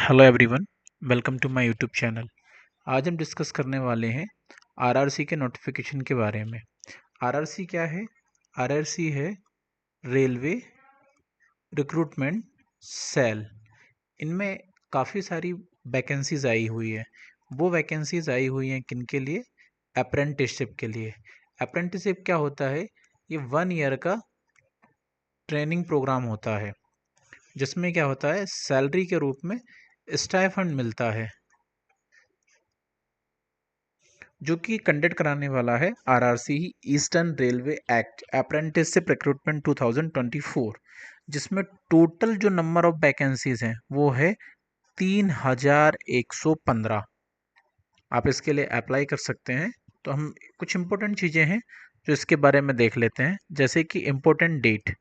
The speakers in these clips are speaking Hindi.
Hello everyone, welcome to my YouTube channel. आज हम डिस्कस करने वाले हैं आरआरसी के नोटिफिकेशन के बारे में। आरआरसी क्या है? आरआरसी है रेलवे रिक्रूटमेंट सेल। इनमें काफ़ी सारी वैकेंसीज आई हुई है। वो वैकेंसीज आई हुई हैं किनके लिए? अप्रेंटिसशिप के लिए। अप्रेंटिसशिप क्या होता है? ये 1 ईयर का ट्रेनिंग प्रोग्राम होता है, जिसमें क्या होता है, सैलरी के रूप में स्टाइफंड मिलता है, जो कि कंडक्ट कराने वाला है RRC eastern railway act apprenticeship recruitment 2024, जिसमें टोटल जो नंबर ऑफ वैकेंसीज हैं वो है 3115। आप इसके लिए अप्लाई कर सकते हैं। तो हम कुछ इंपॉर्टेंट चीज़ें हैं जो इसके बारे में देख लेते हैं, जैसे कि इम्पोर्टेंट डेट।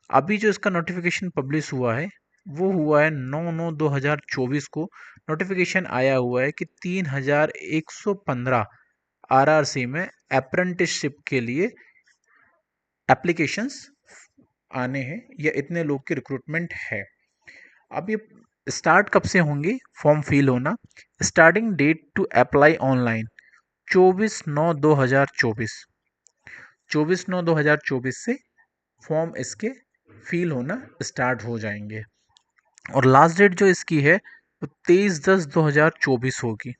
अभी जो इसका नोटिफिकेशन पब्लिश हुआ है वो हुआ है 9/9/2024 को। नोटिफिकेशन आया हुआ है कि 3115 आरआरसी में अप्रेंटिसशिप के लिए एप्लीकेशंस आने हैं, या इतने लोग की रिक्रूटमेंट है। अब ये स्टार्ट कब से होंगे फॉर्म फिल होना? Starting date to apply online 24/9/2024। 24/9/2024 से फॉर्म इसके फिल होना स्टार्ट हो जाएंगे। और लास्ट डेट जो इसकी है वो 23/10/2024 होगी।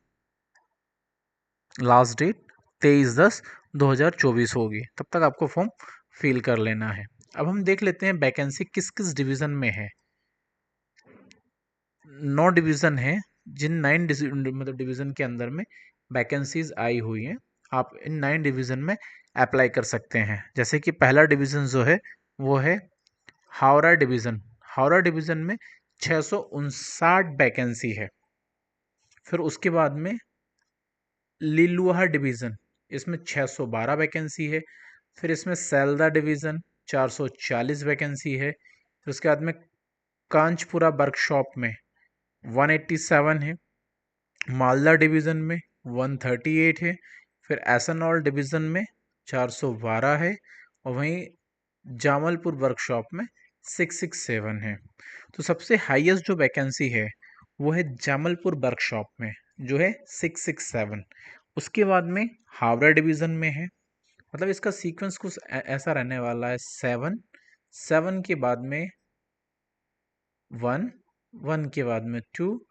लास्ट डेट 23/10/2024 होगी। तब तक आपको फॉर्म फिल कर लेना है। अब हम देख लेते हैं वैकेंसी किस किस डिवीज़न में है। 9 डिवीज़न है, जिन 9 मतलब डिवीज़न के अंदर में वैकेंसीज आई हुई हैं। आप इन 9 डिवीज़न में अप्लाई कर सकते हैं। जैसे कि पहला डिवीज़न जो है वो है हावड़ा डिवीज़न। हावड़ा डिवीज़न में 659 वैकेंसी है। फिर उसके बाद में लिलुआ डिवीज़न, इसमें 612 वैकेंसी है। फिर इसमें सैलदा डिवीज़न 440 वैकेंसी है। फिर उसके बाद में कांचपुरा वर्कशॉप में 187 है। मालदा डिवीज़न में 138 है। फिर एसनॉल डिवीज़न में 412 है। और वहीं जामलपुर वर्कशॉप में 667 है। तो सबसे हाईएस्ट जो वैकेंसी है वो है जामलपुर वर्कशॉप में, जो है 667। उसके बाद में हावड़ा डिवीज़न में है। मतलब इसका सीक्वेंस कुछ ऐसा रहने वाला है, 7, 7 के बाद में 1, 1 के बाद में 2,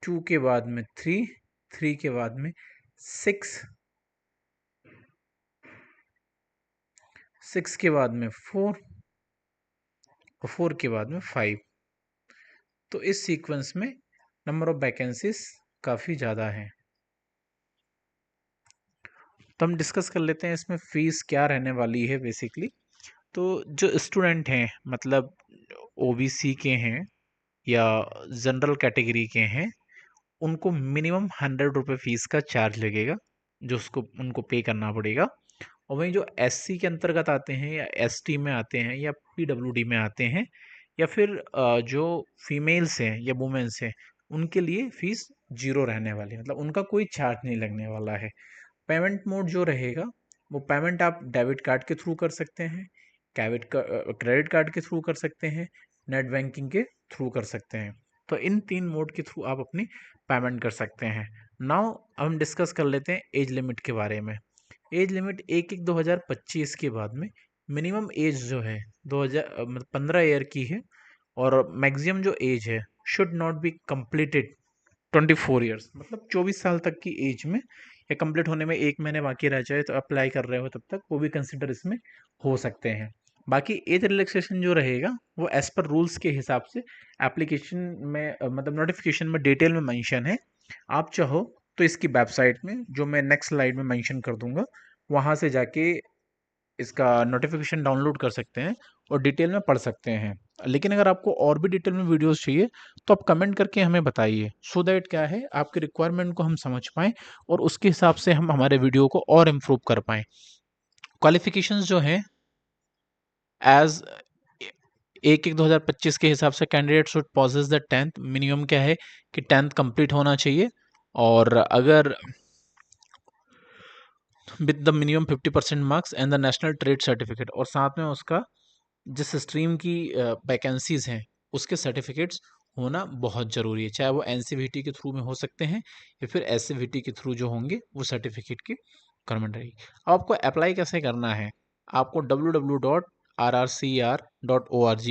2 के बाद में 3, 3 के बाद में 6, 6 के बाद में 4 और 4 के बाद में 5। तो इस सीक्वेंस में नंबर ऑफ वैकेंसीज काफ़ी ज़्यादा हैं। तो हम डिस्कस कर लेते हैं इसमें फ़ीस क्या रहने वाली है बेसिकली। तो जो स्टूडेंट हैं, मतलब ओबीसी के हैं या जनरल कैटेगरी के हैं, उनको मिनिमम 100 रुपये फ़ीस का चार्ज लगेगा, जो उसको उनको पे करना पड़ेगा। और वहीं जो एससी के अंतर्गत आते हैं या एसटी में आते हैं या पीडब्ल्यूडी में आते हैं, या फिर जो फीमेल्स हैं या वुमेन्स हैं, उनके लिए फ़ीस ज़ीरो रहने वाली है। मतलब उनका कोई चार्ज नहीं लगने वाला है। पेमेंट मोड जो रहेगा वो पेमेंट आप डेबिट कार्ड के थ्रू कर सकते हैं, क्रेडिट कार्ड के थ्रू कर सकते हैं, नेट बैंकिंग के थ्रू कर सकते हैं। तो इन 3 मोड के थ्रू आप अपनी पेमेंट कर सकते हैं। नाउ हम डिस्कस कर लेते हैं एज लिमिट के बारे में। एज लिमिट 1/1/2025 के बाद में मिनिमम एज जो है 2000 मतलब 15 ईयर की है। और मैक्सिमम जो एज है should not be completed 24 years, मतलब 24 साल तक की एज में, या कंप्लीट होने में 1 महीने बाकी रह जाए तो अप्लाई कर रहे हो तब तक वो भी कंसिडर इसमें हो सकते हैं। बाकी एज रिलैक्सेशन जो रहेगा वो एज पर रूल्स के हिसाब से एप्लीकेशन में मतलब नोटिफिकेशन में डिटेल में मेंशन है। आप चाहो तो इसकी वेबसाइट में, जो मैं नेक्स्ट स्लाइड में मेंशन कर दूंगा, वहां से जाके इसका नोटिफिकेशन डाउनलोड कर सकते हैं और डिटेल में पढ़ सकते हैं। लेकिन अगर आपको और भी डिटेल में वीडियोस चाहिए तो आप कमेंट करके हमें बताइए, सो दैट क्या है, आपके रिक्वायरमेंट को हम समझ पाएँ और उसके हिसाब से हम हमारे वीडियो को और इम्प्रूव कर पाएँ। क्वालिफिकेशंस जो हैं एज 1/1/2025 के हिसाब से candidate should possesses the 10th। Minimum क्या है कि 10th कंप्लीट होना चाहिए। और अगर with the minimum 50% marks and the national trade certificate, और साथ में उसका जिस स्ट्रीम की वैकेंसीज हैं उसके सर्टिफिकेट्स होना बहुत ज़रूरी है, चाहे वो एनसीवीटी के थ्रू में हो सकते हैं या फिर एससीवीटी के थ्रू जो होंगे वो सर्टिफिकेट की रिक्वायरमेंट रहेगी। अब आपको अप्लाई कैसे करना है, आपको www.rrcr.org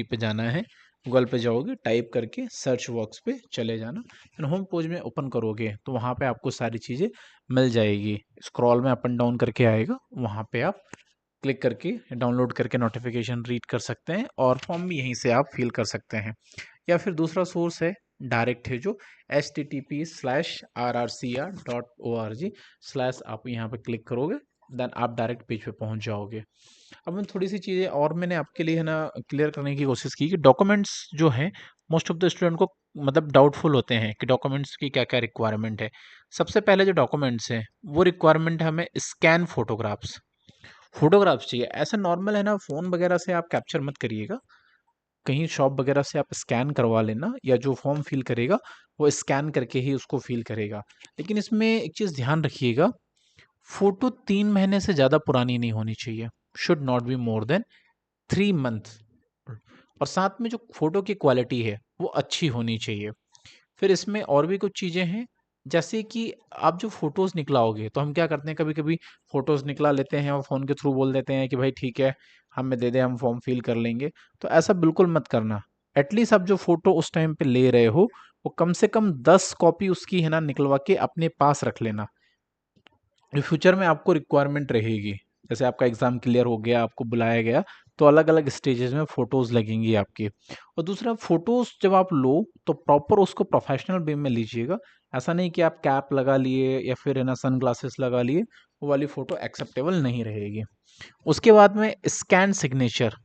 पे जाना है, गूगल पे जाओगे, टाइप करके सर्च बॉक्स पे चले जाना, फिर होम पेज में ओपन करोगे तो वहाँ पे आपको सारी चीज़ें मिल जाएगी, स्क्रॉल में अप एंड डाउन करके आएगा, वहाँ पे आप क्लिक करके डाउनलोड करके नोटिफिकेशन रीड कर सकते हैं और फॉर्म भी यहीं से आप फिल कर सकते हैं। या फिर दूसरा सोर्स है डायरेक्ट है जो http://rrcr.org/ आप यहाँ पे क्लिक करोगे, देन आप डायरेक्ट पेज पे पहुँच जाओगे। अब मैं थोड़ी सी चीज़ें और मैंने आपके लिए है ना क्लियर करने की कोशिश की कि डॉक्यूमेंट्स जो हैं मोस्ट ऑफ द स्टूडेंट को मतलब डाउटफुल होते हैं कि डॉक्यूमेंट्स की क्या क्या रिक्वायरमेंट है। सबसे पहले जो डॉक्यूमेंट्स हैं वो रिक्वायरमेंट है हमें स्कैन फोटोग्राफ्स, फोटोग्राफ्स चाहिए। ऐसा नॉर्मल है ना फ़ोन वगैरह से आप कैप्चर मत करिएगा, कहीं शॉप वगैरह से आप स्कैन करवा लेना, या जो फॉर्म फिल करेगा वो स्कैन करके ही उसको फिल करेगा। लेकिन इसमें एक चीज़ ध्यान रखिएगा, फ़ोटो 3 महीने से ज़्यादा पुरानी नहीं होनी चाहिए, should not be more than 3 months, और साथ में जो फ़ोटो की क्वालिटी है वो अच्छी होनी चाहिए। फिर इसमें और भी कुछ चीज़ें हैं, जैसे कि आप जो फ़ोटोज़ निकलाओगे, तो हम क्या करते हैं कभी-कभी फ़ोटोज़ निकला लेते हैं और फ़ोन के थ्रू बोल देते हैं कि भाई ठीक है, हमें दे दें, हम फ़ॉर्म फ़िल कर लेंगे। तो ऐसा बिल्कुल मत करना। एटलीस्ट आप जो फ़ोटो उस टाइम पे ले रहे हो, वो कम से कम 10 कॉपी उसकी है ना निकलवा के अपने पास रख लेना। फ्यूचर में आपको रिक्वायरमेंट रहेगी। जैसे आपका एग्ज़ाम क्लियर हो गया, आपको बुलाया गया, तो अलग-अलग स्टेजेस में फ़ोटोज़ लगेंगी आपकी। और दूसरा, फ़ोटोज़ जब आप लो तो प्रॉपर उसको प्रोफ़ेशनल वे में लीजिएगा। ऐसा नहीं कि आप कैप लगा लिए या फिर है ना सनग्लासेस लगा लिए, वो वाली फ़ोटो एक्सेप्टेबल नहीं रहेगी। उसके बाद में स्कैन सिग्नेचर,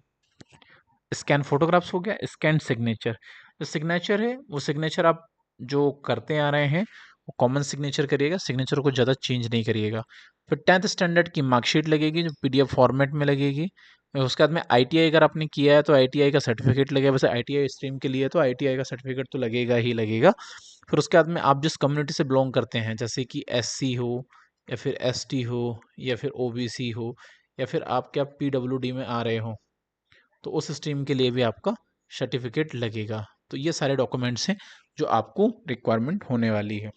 स्कैन फ़ोटोग्राफ्स हो गया, स्कैन सिग्नेचर। जो सिग्नेचर है, वो सिग्नेचर आप जो करते आ रहे हैं, वो कॉमन सिग्नेचर करिएगा, सिग्नेचर को ज़्यादा चेंज नहीं करिएगा। फिर 10th स्टैंडर्ड की मार्कशीट लगेगी, जो पीडीएफ फॉर्मेट में लगेगी। उसके बाद में आईटीआई अगर आपने किया है, तो आईटीआई का सर्टिफिकेट लगेगा। वैसे आईटीआई स्ट्रीम के लिए तो आईटीआई का सर्टिफिकेट तो लगेगा ही लगेगा। फिर उसके बाद में आप जिस कम्युनिटी से बिलॉन्ग करते हैं, जैसे कि एससी हो या फिर एसटी हो या फिर ओबीसी हो या फिर आप क्या पीडब्ल्यूडी में आ रहे हो, तो उस स्ट्रीम के लिए भी आपका सर्टिफिकेट लगेगा। तो ये सारे डॉक्यूमेंट्स हैं जो आपको रिक्वायरमेंट होने वाली है।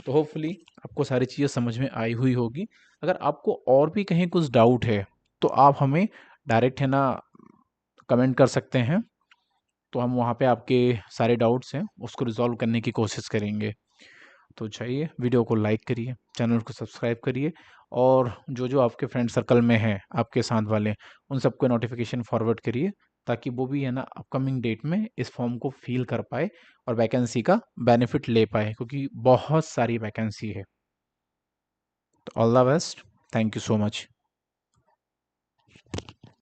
तो होपफुली आपको सारी चीज़ें समझ में आई हुई होगी। अगर आपको और भी कहीं कुछ डाउट है तो आप हमें डायरेक्ट है ना कमेंट कर सकते हैं, तो हम वहाँ पे आपके सारे डाउट्स हैं उसको रिजॉल्व करने की कोशिश करेंगे। तो चाहिए वीडियो को लाइक करिए, चैनल को सब्सक्राइब करिए, और जो आपके फ्रेंड सर्कल में हैं आपके साथ वाले, उन सबको नोटिफिकेशन फॉरवर्ड करिए, ताकि वो भी है ना अपकमिंग डेट में इस फॉर्म को फिल कर पाए और वैकेंसी का बेनिफिट ले पाए, क्योंकि बहुत सारी वैकेंसी है। तो all the best, thank you so much.